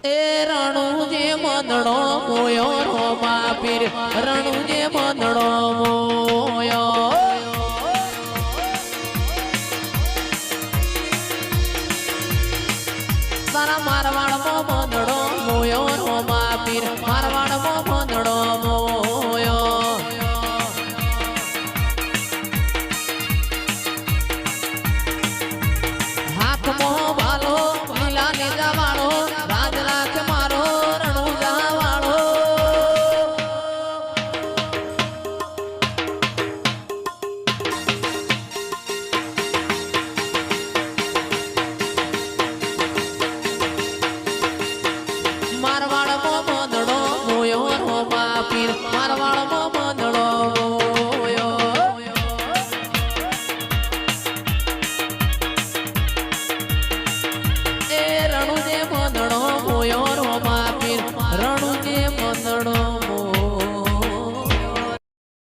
એ રણુ જે મંદડો મોયો રો બાપીર રણુ જે મંદડો મોયો તારા મારવાડમાં મંદડો